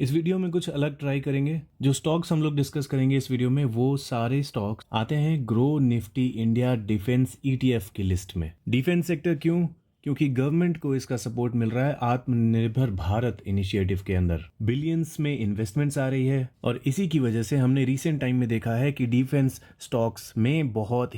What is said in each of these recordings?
इस वीडियो में कुछ अलग ट्राई करेंगे। जो स्टॉक्स हम लोग डिस्कस करेंगे इस वीडियो में वो सारे स्टॉक्स आते हैं grow Nifty India defence ETF की लिस्ट में। डिफेंस सेक्टर क्यों? क्योंकि गवर्नमेंट को इसका सपोर्ट मिल रहा है आत्मनिर्भर भारत इनिशिएटिव के अंदर। बिलियंस में इन्वेस्टमेंट्स आ रही है और इसी की वजह से हमने रिसेंट टाइम में देखा है कि डिफेंस स्टॉक्स में बहुत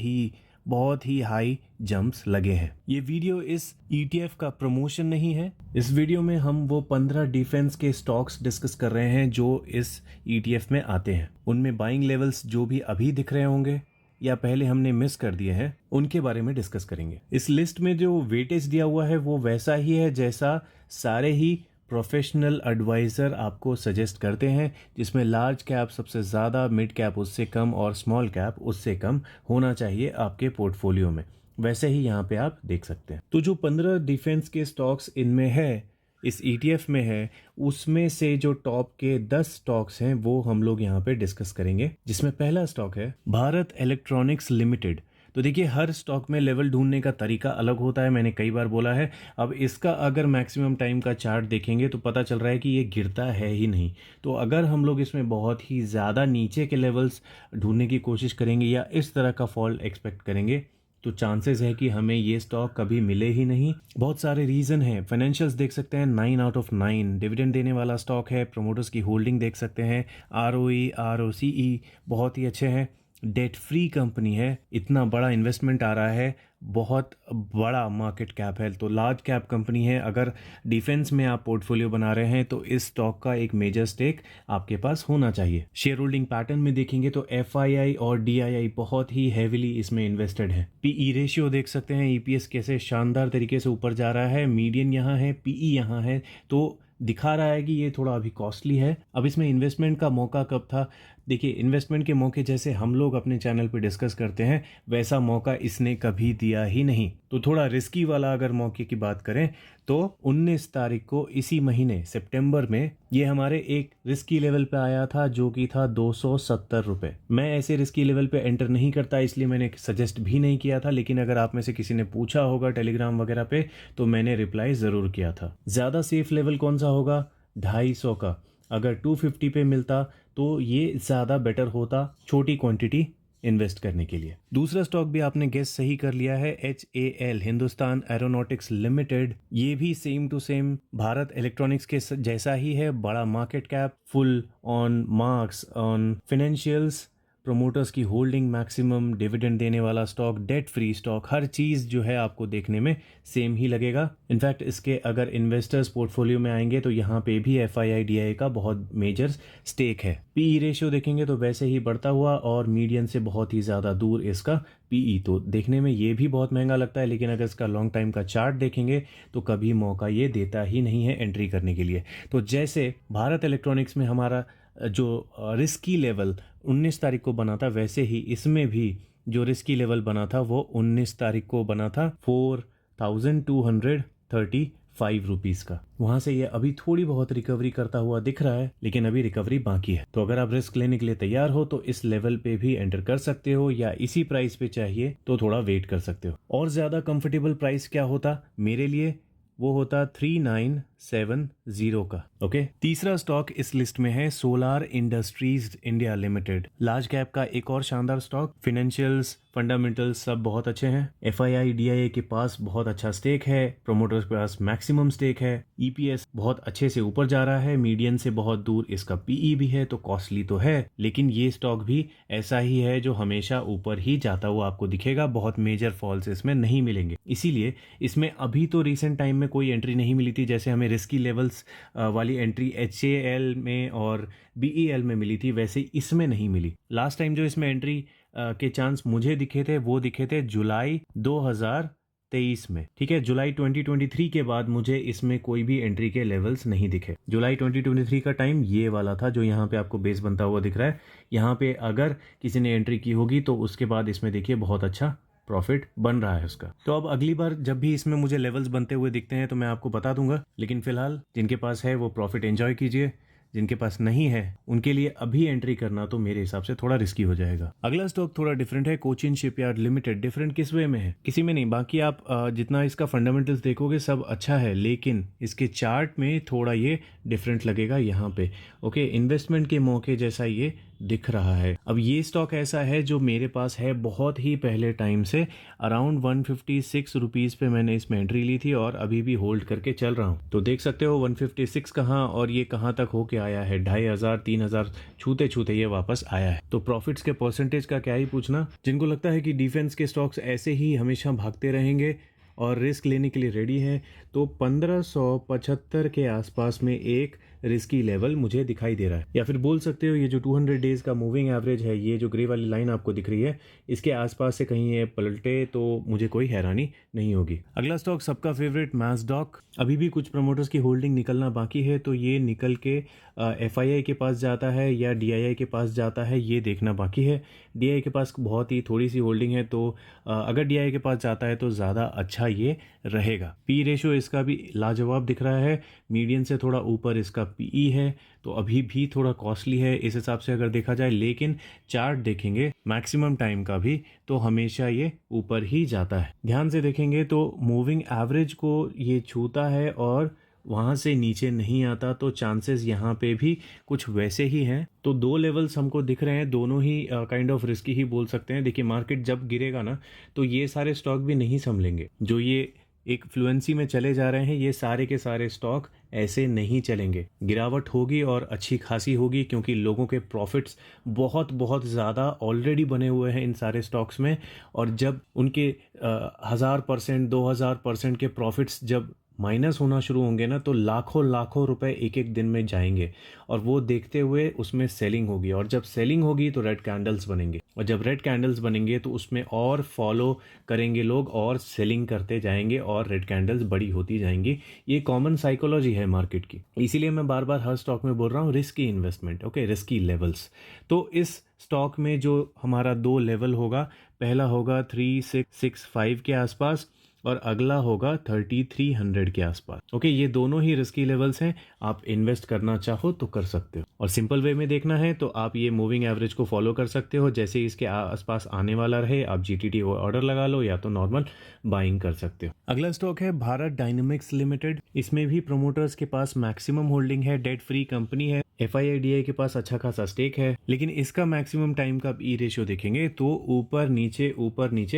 ही हाई जंप्स लगे हैं। ये वीडियो इस ईटीएफ का प्रमोशन नहीं है। इस वीडियो में हम वो 15 डिफेंस के स्टॉक्स डिस्कस कर रहे हैं जो इस ईटीएफ में आते हैं। उनमें बाइंग लेवल्स जो भी अभी दिख रहे होंगे या पहले हमने मिस कर दिए हैं उनके बारे में डिस्कस करेंगे। इस लिस्ट में जो वेटेज दिया हुआ है वो वैसा ही है जैसा सारे ही प्रोफेशनल एडवाइजर आपको सजेस्ट करते हैं, जिसमें लार्ज कैप सबसे ज़्यादा, मिड कैप उससे कम और स्मॉल कैप उससे कम होना चाहिए आपके पोर्टफोलियो में। वैसे ही यहाँ पे आप देख सकते हैं। तो जो 15 डिफेंस के स्टॉक्स इनमें है, इस ईटीएफ में है, उसमें से जो टॉप के 10 स्टॉक्स हैं वो हम लोग यहाँ पे डिस्कस करेंगे। जिसमें पहला स्टॉक है भारत इलेक्ट्रॉनिक्स लिमिटेड। तो देखिए, हर स्टॉक में लेवल ढूंढने का तरीका अलग होता है, मैंने कई बार बोला है। अब इसका अगर मैक्सिमम टाइम का चार्ट देखेंगे तो पता चल रहा है कि ये गिरता है ही नहीं। तो अगर हम लोग इसमें बहुत ही ज़्यादा नीचे के लेवल्स ढूंढने की कोशिश करेंगे या इस तरह का फॉल एक्सपेक्ट करेंगे तो चांसेस है कि हमें ये स्टॉक कभी मिले ही नहीं। बहुत सारे रीज़न हैं। फाइनेंशियल्स देख सकते हैं, 9 आउट ऑफ 9 डिविडेंड देने वाला स्टॉक है। प्रोमोटर्स की होल्डिंग देख सकते हैं, आरओई आरओसीई बहुत ही अच्छे हैं। डेट फ्री कंपनी है, इतना बड़ा इन्वेस्टमेंट आ रहा है, बहुत बड़ा मार्केट कैप है, तो लार्ज कैप कंपनी है। अगर डिफेंस में आप पोर्टफोलियो बना रहे हैं तो इस स्टॉक का एक मेजर स्टेक आपके पास होना चाहिए। शेयर होल्डिंग पैटर्न में देखेंगे तो एफआईआई और डीआईआई बहुत ही हेविली इसमें इन्वेस्टेड है। पीई रेशियो देख सकते हैं, ईपीएस कैसे शानदार तरीके से ऊपर जा रहा है, मीडियन यहाँ है, पीई यहाँ है, तो दिखा रहा है कि ये थोड़ा अभी कॉस्टली है। अब इसमें इन्वेस्टमेंट का मौका कब था? देखिए, इन्वेस्टमेंट के मौके जैसे हम लोग अपने चैनल पे डिस्कस करते हैं वैसा मौका इसने कभी दिया ही नहीं। तो थोड़ा रिस्की वाला अगर मौके की बात करें तो 19 तारीख को इसी महीने सितंबर में ये हमारे एक रिस्की लेवल पे आया था जो कि था 270 रुपये। मैं ऐसे रिस्की लेवल पे एंटर नहीं करता, इसलिए मैंने सजेस्ट भी नहीं किया था, लेकिन अगर आप में से किसी ने पूछा होगा टेलीग्राम वगैरह पे तो मैंने रिप्लाई ज़रूर किया था। ज़्यादा सेफ लेवल कौन सा होगा? 250 का। अगर 250 पे मिलता तो ये ज़्यादा बेटर होता छोटी क्वांटिटी इन्वेस्ट करने के लिए। दूसरा स्टॉक भी आपने गेस सही कर लिया है, HAL हिंदुस्तान एरोनॉटिक्स लिमिटेड। ये भी same to same Bharat electronics के जैसा ही है, बड़ा market cap, full on marks on financials, promoters की होल्डिंग मैक्सिमम, डिविडेंड देने वाला स्टॉक, डेट फ्री स्टॉक, हर चीज़ जो है आपको देखने में सेम ही लगेगा। इनफैक्ट इसके अगर इन्वेस्टर्स पोर्टफोलियो में आएंगे तो यहाँ पे भी एफआईआई डीआई का बहुत मेजर स्टेक है। पीई रेशियो देखेंगे तो वैसे ही बढ़ता हुआ और मीडियन से बहुत ही ज़्यादा दूर इसका पीई, तो देखने में ये भी बहुत महंगा लगता है, लेकिन अगर इसका लॉन्ग टाइम का चार्ट देखेंगे तो कभी मौका ये देता ही नहीं है एंट्री करने के लिए। तो जैसे भारत इलेक्ट्रॉनिक्स में हमारा जो रिस्की लेवल 19 तारीख को बना था, वैसे ही इसमें भी जो रिस्की लेवल बना था वो 19 तारीख को बना था 4235 रुपीज़ का। वहां से ये अभी थोड़ी बहुत रिकवरी करता हुआ दिख रहा है, लेकिन अभी रिकवरी बाकी है। तो अगर आप रिस्क लेने के लिए तैयार हो तो इस लेवल पे भी एंटर कर सकते हो, या इसी प्राइस पे चाहिए तो थोड़ा वेट कर सकते हो। और ज़्यादा कंफर्टेबल प्राइस क्या होता मेरे लिए? वो होता 3970 का। ओके। तीसरा स्टॉक इस लिस्ट में है solar industries India limited. Large cap का एक और शानदार स्टॉक, फाइनेंशियल्स फंडामेंटल्स सब बहुत अच्छे हैं। एफआईआई डीआईए के पास बहुत अच्छा स्टेक है, प्रोमोटर्स के पास मैक्सिमम स्टेक है, ईपीएस बहुत अच्छे से ऊपर जा रहा है, मीडियन से बहुत दूर इसका पीई भी है, तो कॉस्टली तो है, लेकिन ये स्टॉक भी ऐसा ही है जो हमेशा ऊपर ही जाता हुआ आपको दिखेगा। बहुत मेजर फॉल्स इसमें नहीं मिलेंगे, इसीलिए इसमें अभी तो रिसेंट टाइम में कोई एंट्री नहीं मिली थी। जैसे हमें रिस्की लेवल्स वाली एंट्री HAL में और BEL में मिली थी, वैसे इसमें नहीं मिली। लास्ट टाइम जो इसमें एंट्री के चांस मुझे दिखे थे वो दिखे थे जुलाई 2023 में। ठीक है, जुलाई 2023 के बाद मुझे इसमें कोई भी एंट्री के लेवल्स नहीं दिखे। जुलाई 2023 का टाइम ये वाला था जो यहाँ पे आपको बेस बनता हुआ दिख रहा है। यहाँ पे अगर किसी ने एंट्री की होगी तो उसके बाद इसमें देखिए बहुत अच्छा प्रॉफिट बन रहा है उसका। तो अब अगली बार जब भी इसमें मुझे लेवल्स बनते हुए दिखते हैं तो मैं आपको बता दूंगा, लेकिन फिलहाल जिनके पास है वो प्रॉफिट एंजॉय कीजिए, जिनके पास नहीं है उनके लिए अभी एंट्री करना तो मेरे हिसाब से थोड़ा रिस्की हो जाएगा। अगला स्टॉक थोड़ा डिफरेंट है, कोचिन शिपयार्ड लिमिटेड। डिफरेंट किस वे में है? किसी में नहीं, बाकी आप जितना इसका फंडामेंटल्स देखोगे सब अच्छा है, लेकिन इसके चार्ट में थोड़ा ये डिफरेंट लगेगा यहाँ पे। ओके, इन्वेस्टमेंट के मौके जैसा ये दिख रहा है। अब ये स्टॉक ऐसा है जो मेरे पास है बहुत ही पहले टाइम से, अराउंड 156 रुपीज़ पे मैंने इसमें एंट्री ली थी और अभी भी होल्ड करके चल रहा हूँ। तो देख सकते हो 156 कहाँ और ये कहाँ तक होके आया है, 2500 3000 छूते छूते ये वापस आया है। तो प्रॉफिट्स के परसेंटेज का क्या ही पूछना। जिनको लगता है कि डिफेंस के स्टॉक्स ऐसे ही हमेशा भागते रहेंगे और रिस्क लेने के लिए रेडी हैं, तो 1575 के आसपास में एक रिस्की लेवल मुझे दिखाई दे रहा है। या फिर बोल सकते हो ये जो 200 डेज का मूविंग एवरेज है, ये जो ग्रे वाली लाइन आपको दिख रही है, इसके आसपास से कहीं ये पलटे तो मुझे कोई हैरानी नहीं होगी। अगला स्टॉक सबका फेवरेट मैस्डॉक। अभी भी कुछ प्रमोटर्स की होल्डिंग निकलना बाकी है, तो ये निकल के FII के पास जाता है या DII के पास जाता है, ये देखना बाकी है। DII के पास बहुत ही थोड़ी सी होल्डिंग है, तो अगर DII के पास जाता है तो ज़्यादा अच्छा ये रहेगा। पी रेशियो इसका भी लाजवाब दिख रहा है, मीडियन से थोड़ा ऊपर इसका PE है, तो अभी भी थोड़ा कॉस्टली है इस हिसाब से अगर देखा जाए। लेकिन चार्ट देखेंगे मैक्सिमम टाइम का भी, तो हमेशा ये ऊपर ही जाता है। ध्यान से देखेंगे तो मूविंग एवरेज को ये छूता है और वहाँ से नीचे नहीं आता, तो चांसेस यहाँ पे भी कुछ वैसे ही हैं। तो दो लेवल्स हमको दिख रहे हैं, दोनों ही काइंड ऑफ रिस्की ही बोल सकते हैं। देखिए मार्केट जब गिरेगा ना, तो ये सारे स्टॉक भी नहीं संभलेंगे। जो ये एक फ्लुएंसी में चले जा रहे हैं, ये सारे के सारे स्टॉक ऐसे नहीं चलेंगे। गिरावट होगी और अच्छी खासी होगी, क्योंकि लोगों के प्रॉफिट्स बहुत बहुत ज़्यादा ऑलरेडी बने हुए हैं इन सारे स्टॉक्स में। और जब उनके 1000% 2000% के प्रॉफिट्स जब माइनस होना शुरू होंगे ना, तो लाखों लाखों रुपए एक एक दिन में जाएंगे। और वो देखते हुए उसमें सेलिंग होगी, और जब सेलिंग होगी तो रेड कैंडल्स बनेंगे, और जब रेड कैंडल्स बनेंगे तो उसमें और फॉलो करेंगे लोग और सेलिंग करते जाएंगे और रेड कैंडल्स बड़ी होती जाएंगी। ये कॉमन साइकोलॉजी है मार्केट की। इसीलिए मैं बार बार हर स्टॉक में बोल रहा हूँ risky investment, okay, risky levels. तो इस स्टॉक में जो हमारा दो लेवल होगा, पहला होगा 3665 के आसपास और अगला होगा 3300 के आसपास। ओके, ये दोनों ही रिस्की लेवल्स हैं। आप इन्वेस्ट करना चाहो तो कर सकते हो, और सिंपल वे में देखना है तो आप ये मूविंग एवरेज को फॉलो कर सकते हो। जैसे ही इसके आसपास आने वाला रहे, आप GTT ऑर्डर लगा लो या तो नॉर्मल बाइंग कर सकते हो। अगला स्टॉक है भारत डायनेमिक्स लिमिटेड। इसमें भी प्रमोटर्स के पास मैक्सिमम होल्डिंग है, डेट फ्री कंपनी है, FII DI के पास अच्छा खासा स्टेक है। लेकिन इसका मैक्सिमम टाइम का E रेशियो देखेंगे तो ऊपर नीचे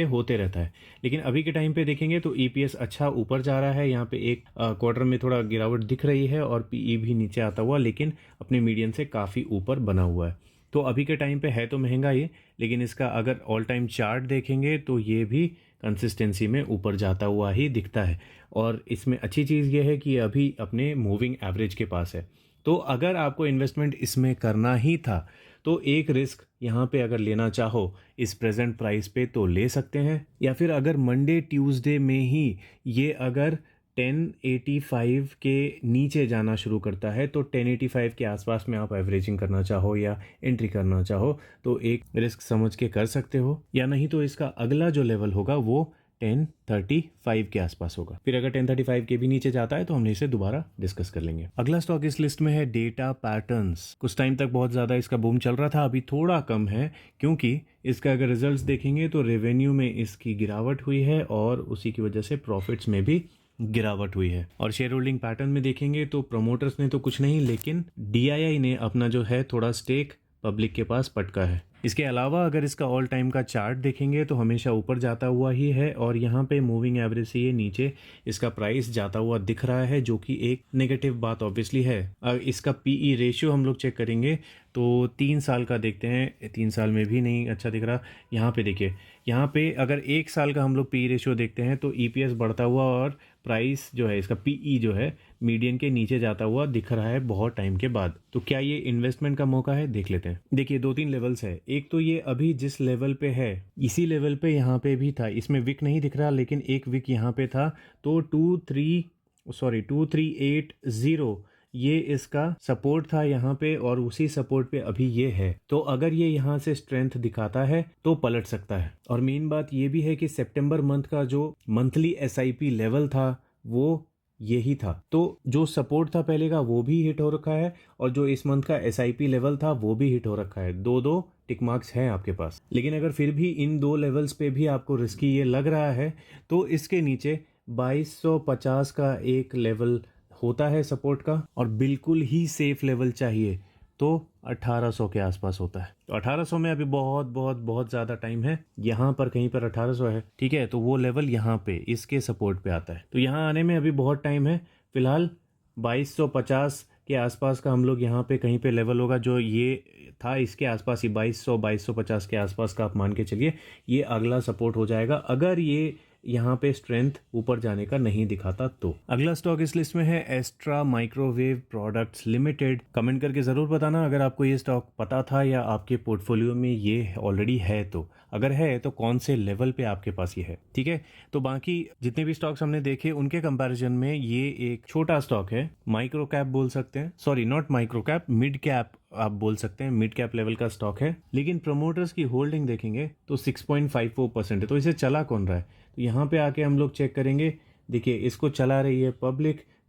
होते रहता है। लेकिन अभी के टाइम पे देखेंगे तो EPS अच्छा ऊपर जा रहा है। यहाँ पे एक क्वार्टर में थोड़ा गिरावट दिख रही है और PE भी नीचे आता हुआ, लेकिन अपने मीडियन से काफ़ी ऊपर बना हुआ है। तो अभी के टाइम पे है तो महंगा ये, लेकिन इसका अगर ऑल टाइम चार्ट देखेंगे तो ये भी कंसिस्टेंसी में ऊपर जाता हुआ ही दिखता है। और इसमें अच्छी चीज़ ये है कि अभी अपने मूविंग एवरेज के पास है। तो अगर आपको इन्वेस्टमेंट इसमें करना ही था तो एक रिस्क यहाँ पे अगर लेना चाहो इस प्रेजेंट प्राइस पे तो ले सकते हैं। या फिर अगर मंडे ट्यूसडे में ही ये अगर 1085 के नीचे जाना शुरू करता है, तो 1085 के आसपास में आप एवरेजिंग करना चाहो या एंट्री करना चाहो तो एक रिस्क समझ के कर सकते हो। या नहीं तो इसका अगला जो लेवल होगा वो 1035 के आसपास होगा। फिर अगर 1035 के भी नीचे जाता है तो हम इसे दोबारा डिस्कस कर लेंगे। अगला स्टॉक इस लिस्ट में है डेटा पैटर्न्स। कुछ टाइम तक बहुत ज़्यादा इसका बूम चल रहा था, अभी थोड़ा कम है, क्योंकि इसका अगर रिजल्ट्स देखेंगे तो रेवेन्यू में इसकी गिरावट हुई है और उसी की वजह से प्रॉफिट्स में भी गिरावट हुई है। और शेयर होल्डिंग पैटर्न में देखेंगे तो प्रमोटर्स ने तो कुछ नहीं, लेकिन DII ने अपना जो है थोड़ा स्टेक पब्लिक के पास पटका है। इसके अलावा अगर इसका ऑल टाइम का चार्ट देखेंगे तो हमेशा ऊपर जाता हुआ ही है, और यहाँ पे मूविंग एवरेज से ये नीचे इसका प्राइस जाता हुआ दिख रहा है, जो कि एक नेगेटिव बात ऑब्वियसली है। इसका PE रेशियो हम लोग चेक करेंगे तो 3 साल का देखते हैं, 3 साल में भी नहीं अच्छा दिख रहा। यहाँ पे देखिए, यहाँ पे अगर 1 साल का हम लोग PE रेशियो देखते हैं तो EPS बढ़ता हुआ और प्राइस जो है इसका PE जो है मीडियन के नीचे जाता हुआ दिख रहा है बहुत टाइम के बाद। तो क्या ये इन्वेस्टमेंट का मौका है? देख लेते हैं। देखिए 2-3 लेवल्स है। एक तो ये अभी जिस लेवल पे है इसी लेवल पे यहाँ पे भी था, इसमें विक नहीं दिख रहा, लेकिन एक विक यहाँ पे था, तो 2380 ये इसका सपोर्ट था यहाँ पे, और उसी सपोर्ट पे अभी ये है। तो अगर ये यहाँ से स्ट्रेंथ दिखाता है तो पलट सकता है। और मेन बात ये भी है कि सितंबर मंथ का जो मंथली SIP लेवल था वो यही था। तो जो सपोर्ट था पहले का वो भी हिट हो रखा है और जो इस मंथ का एसआईपी लेवल था वो भी हिट हो रखा है। दो दो टिक मार्क्स हैं आपके पास। लेकिन अगर फिर भी इन दो लेवल्स पे भी आपको रिस्की ये लग रहा है तो इसके नीचे 2250 का एक लेवल होता है सपोर्ट का, और बिल्कुल ही सेफ लेवल चाहिए तो 1800 के आसपास होता है। तो 1800 में अभी बहुत बहुत बहुत ज़्यादा टाइम है। यहाँ पर कहीं पर 1800 है, ठीक है, तो वो लेवल यहाँ पे इसके सपोर्ट पे आता है। तो यहाँ आने में अभी बहुत टाइम है। फिलहाल 2250 के आसपास का हम लोग यहाँ पे कहीं पे लेवल होगा, जो ये था इसके आसपास ही 2250 के आसपास का आप मान के चलिए ये अगला सपोर्ट हो जाएगा, अगर ये यहाँ पे स्ट्रेंथ ऊपर जाने का नहीं दिखाता तो। अगला स्टॉक इस लिस्ट में है Astra microwave products limited. Comment करके जरूर बताना अगर आपको ये स्टॉक पता था या आपके पोर्टफोलियो में ये ऑलरेडी है, तो अगर है तो कौन से लेवल पे आपके पास ये है, ठीक है। तो बाकी जितने भी स्टॉक्स हमने देखे उनके कंपैरिजन में ये एक छोटा स्टॉक है, माइक्रो कैप बोल सकते हैं, sorry not micro cap, mid cap आप बोल सकते हैं, मिड कैप लेवल का स्टॉक है। लेकिन प्रमोटर्स की होल्डिंग देखेंगे तो 6.54% है। तो इसे चला कौन रहा है, तो यहाँ पे आके हम लोग चेक करेंगे। देखिए इसको चला रही है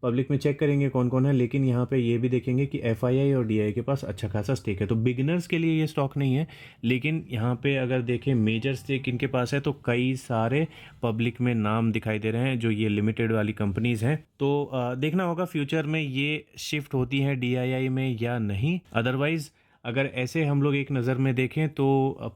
पब्लिक में चेक करेंगे कौन कौन है, लेकिन यहाँ पे ये भी देखेंगे कि एफआईआई और डीआई के पास अच्छा खासा स्टेक है। तो बिगिनर्स के लिए ये स्टॉक नहीं है, लेकिन यहाँ पे अगर देखें मेजर स्टेक इनके पास है तो कई सारे पब्लिक में नाम दिखाई दे रहे हैं जो ये लिमिटेड वाली कंपनीज हैं। तो देखना होगा फ्यूचर में ये शिफ्ट होती हैं डीआईआई में या नहीं। अदरवाइज अगर ऐसे हम लोग एक नज़र में देखें तो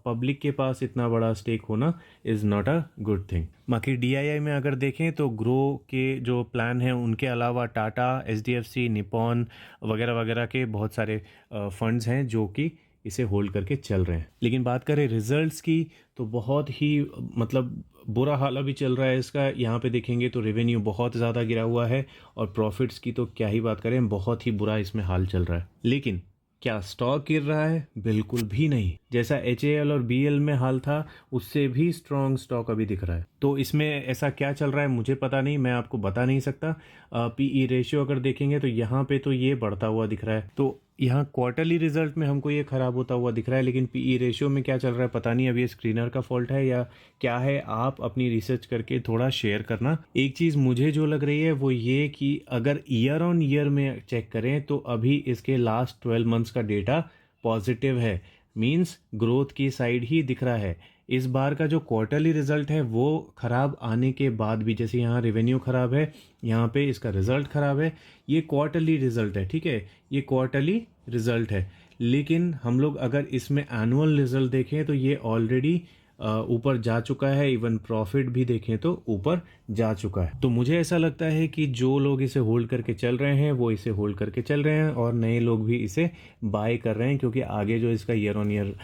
पब्लिक के पास इतना बड़ा स्टेक होना is not a good thing. बाकी डीआईआई में अगर देखें तो ग्रो के जो प्लान हैं उनके अलावा टाटा, एचडीएफसी, निपॉन वगैरह वगैरह के बहुत सारे फंड्स हैं जो कि इसे होल्ड करके चल रहे हैं। लेकिन बात करें रिजल्ट्स की तो बहुत ही मतलब बुरा हाल अभी चल रहा है इसका। यहाँ पे देखेंगे तो रेवेन्यू बहुत ज़्यादा गिरा हुआ है और प्रॉफिट्स की तो क्या ही बात करें, बहुत ही बुरा इसमें हाल चल रहा है। लेकिन क्या स्टॉक गिर रहा है? बिल्कुल भी नहीं। जैसा एचएएल और बीएल में हाल था उससे भी स्ट्रॉन्ग स्टॉक अभी दिख रहा है। तो इसमें ऐसा क्या चल रहा है मुझे पता नहीं, मैं आपको बता नहीं सकता। पीई रेशियो अगर देखेंगे तो यहाँ पे तो ये बढ़ता हुआ दिख रहा है। तो यहाँ क्वार्टरली रिजल्ट में हमको ये खराब होता हुआ दिख रहा है, लेकिन पीई रेशियो में क्या चल रहा है पता नहीं। अब ये स्क्रीनर का फॉल्ट है या क्या है, आप अपनी रिसर्च करके थोड़ा शेयर करना। एक चीज़ मुझे जो लग रही है वो ये कि अगर ईयर ऑन ईयर में चेक करें तो अभी इसके लास्ट 12 मंथ्स का डेटा पॉजिटिव है, मीन्स ग्रोथ की साइड ही दिख रहा है। इस बार का जो क्वार्टरली रिजल्ट है वो खराब आने के बाद भी, जैसे यहाँ रेवेन्यू खराब है, यहाँ पे इसका रिजल्ट खराब है, ये क्वार्टरली रिजल्ट है, ठीक है, ये क्वार्टरली रिजल्ट है। लेकिन हम लोग अगर इसमें एनुअल रिजल्ट देखें तो ये ऑलरेडी ऊपर जा चुका है, इवन प्रॉफिट भी देखें तो ऊपर जा चुका है। तो मुझे ऐसा लगता है कि जो लोग इसे होल्ड करके चल रहे हैं वो इसे होल्ड करके चल रहे हैं और नए लोग भी इसे बाय कर रहे हैं, क्योंकि आगे जो इसका ईयर ऑन ईयर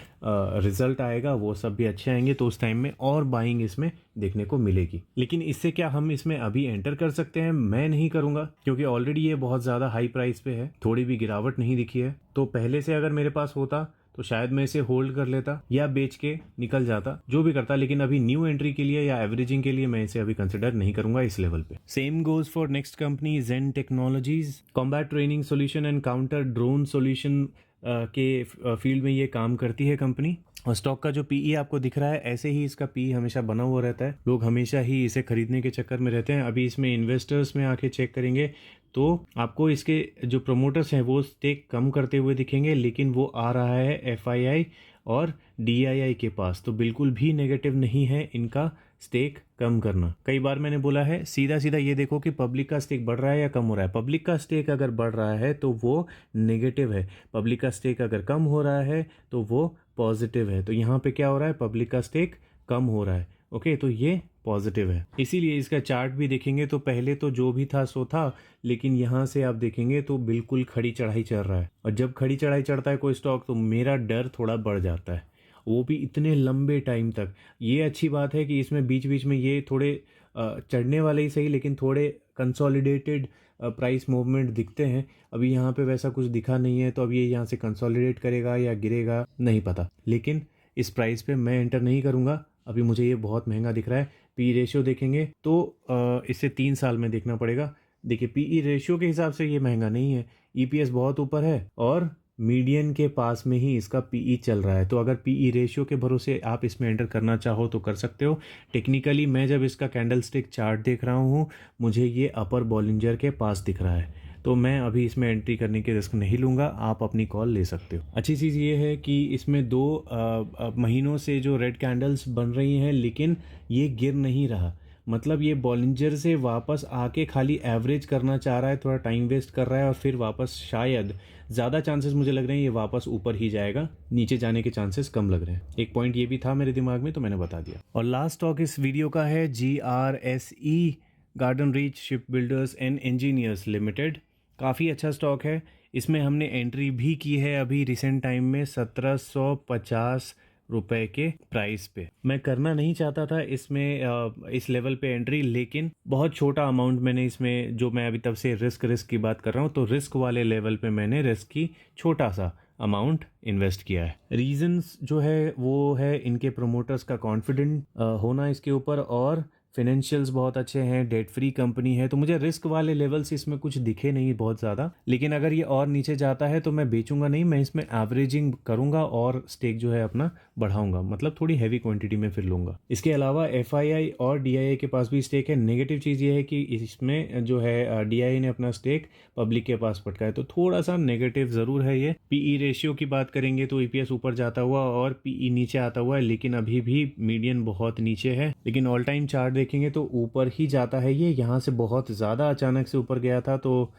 रिजल्ट आएगा वो सब भी अच्छे आएंगे, तो उस टाइम में और बाइंग इसमें देखने को मिलेगी। लेकिन इससे क्या हम इसमें अभी एंटर कर सकते हैं? मैं नहीं करूंगा, क्योंकि ऑलरेडी ये बहुत ज़्यादा हाई प्राइस पे है, थोड़ी भी गिरावट नहीं दिखी है। तो पहले से अगर मेरे पास होता तो शायद मैं इसे होल्ड कर लेता या बेच के निकल जाता, जो भी करता। लेकिन अभी न्यू एंट्री के लिए या एवरेजिंग के लिए मैं इसे अभी कंसिडर नहीं करूंगा इस लेवल पे। Same goes for next company Zen technologies. Combat training solution and counter drone solution के फील्ड में ये काम करती है कंपनी। और स्टॉक का जो पीई आपको दिख रहा है ऐसे ही इसका पीई हमेशा बना हुआ रहता है, लोग हमेशा ही इसे खरीदने के चक्कर में रहते हैं। अभी इसमें इन्वेस्टर्स में आके चेक करेंगे तो आपको इसके जो प्रमोटर्स हैं वो स्टेक कम करते हुए दिखेंगे, लेकिन वो आ रहा है एफआईआई और डीआईआई के पास, तो बिल्कुल भी नेगेटिव नहीं है इनका स्टेक कम करना। कई बार मैंने बोला है सीधा सीधा ये देखो कि पब्लिक का स्टेक बढ़ रहा है या कम हो रहा है। पब्लिक का स्टेक अगर बढ़ रहा है तो वो नेगेटिव है, पब्लिक का स्टेक अगर कम हो रहा है तो वो पॉजिटिव है। तो यहाँ पे क्या हो रहा है, पब्लिक का स्टेक कम हो रहा है, ओके, तो ये पॉजिटिव है। इसीलिए इसका चार्ट भी देखेंगे तो पहले तो जो भी था सो था, लेकिन यहाँ से आप देखेंगे तो बिल्कुल खड़ी चढ़ाई चल रहा है। और जब खड़ी चढ़ाई चढ़ता है कोई स्टॉक तो मेरा डर थोड़ा बढ़ जाता है, वो भी इतने लंबे टाइम तक। ये अच्छी बात है कि इसमें बीच बीच में ये थोड़े चढ़ने वाले ही सही, लेकिन थोड़े कंसोलिडेटेड प्राइस मूवमेंट दिखते हैं। अभी यहाँ पे वैसा कुछ दिखा नहीं है, तो अब ये यहाँ से कंसोलिडेट करेगा या गिरेगा नहीं पता, लेकिन इस प्राइस पे मैं एंटर नहीं करूँगा। अभी मुझे ये बहुत महंगा दिख रहा है। पी रेशियो देखेंगे तो इसे 3 साल में देखना पड़ेगा। देखिए पीई रेशियो के हिसाब से ये महंगा नहीं है, ईपीएस बहुत ऊपर है और मीडियन के पास में ही इसका पीई चल रहा है। तो अगर पीई रेशियो के भरोसे आप इसमें एंटर करना चाहो तो कर सकते हो। टेक्निकली मैं जब इसका कैंडलस्टिक चार्ट देख रहा हूँ, मुझे ये अपर बॉलिंजर के पास दिख रहा है, तो मैं अभी इसमें एंट्री करने की रिस्क नहीं लूँगा। आप अपनी कॉल ले सकते हो। अच्छी चीज़ ये है कि इसमें 2 महीनों से जो रेड कैंडल्स बन रही हैं, लेकिन ये गिर नहीं रहा। मतलब ये बॉलिंजर से वापस आके खाली एवरेज करना चाह रहा है, थोड़ा टाइम वेस्ट कर रहा है और फिर वापस शायद ज़्यादा चांसेस मुझे लग रहे हैं ये वापस ऊपर ही जाएगा, नीचे जाने के चांसेस कम लग रहे हैं। एक पॉइंट ये भी था मेरे दिमाग में, तो मैंने बता दिया। और लास्ट स्टॉक इस वीडियो का है GRSE, garden reach ship builders and engineers limited. काफ़ी अच्छा स्टॉक है। इसमें हमने एंट्री भी की है अभी रिसेंट टाइम में 1750 रुपए के प्राइस पे। मैं करना नहीं चाहता था इसमें इस लेवल पे एंट्री, लेकिन बहुत छोटा अमाउंट मैंने इसमें, जो मैं अभी तब से रिस्क की बात कर रहा हूँ, तो रिस्क वाले लेवल पे मैंने रिस्क की छोटा सा अमाउंट इन्वेस्ट किया है। रीजंस जो है वो है इनके प्रोमोटर्स का कॉन्फिडेंट होना इसके ऊपर, और फाइनेंशियल्स बहुत अच्छे हैं, डेट फ्री कंपनी है। तो मुझे रिस्क वाले लेवल्स इसमें कुछ दिखे नहीं बहुत ज़्यादा, लेकिन अगर ये और नीचे जाता है तो मैं बेचूंगा नहीं, मैं इसमें एवरेजिंग करूंगा और स्टेक जो है अपना बढ़ाऊंगा, मतलब थोड़ी हैवी क्वांटिटी में फिर लूंगा। इसके अलावा FII और DII के पास भी स्टेक है। नेगेटिव चीज़ ये है कि इसमें जो है DII ने अपना स्टेक पब्लिक के पास पटका है, तो थोड़ा सा नेगेटिव ज़रूर है ये। PE रेशियो की बात करेंगे तो EPS ऊपर जाता हुआ और PE नीचे आता हुआ है, लेकिन अभी भी मीडियन बहुत नीचे है। लेकिन ऑल टाइम चार्ट देखेंगे तो ऊपर ही जाता है ये। यहाँ से बहुत ज़्यादा अचानक से ऊपर गया था, तो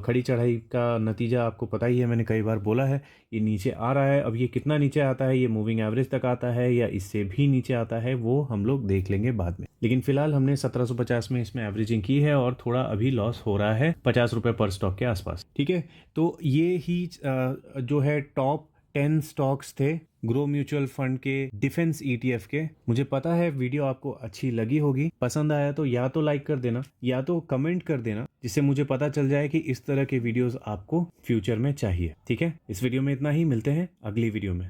खड़ी चढ़ाई का नतीजा आपको पता ही है, मैंने कई बार बोला है। ये नीचे आ रहा है। अब ये कितना नीचे आता है, ये मूविंग एवरेज तक आता है या इससे भी नीचे आता है, वो हम लोग देख लेंगे बाद में। लेकिन फिलहाल हमने 1750 में इसमें एवरेजिंग की है और थोड़ा अभी लॉस हो रहा है 50 रुपये पर स्टॉक के आसपास। ठीक है, तो ये ही जो है टॉप 10 स्टॉक्स थे ग्रो म्यूचुअल फंड के डिफेंस ETF के। मुझे पता है वीडियो आपको अच्छी लगी होगी। पसंद आया तो या तो लाइक कर देना या तो कमेंट कर देना, जिससे मुझे पता चल जाए कि इस तरह के वीडियोस आपको फ्यूचर में चाहिए। ठीक है, इस वीडियो में इतना ही। मिलते हैं अगली वीडियो में।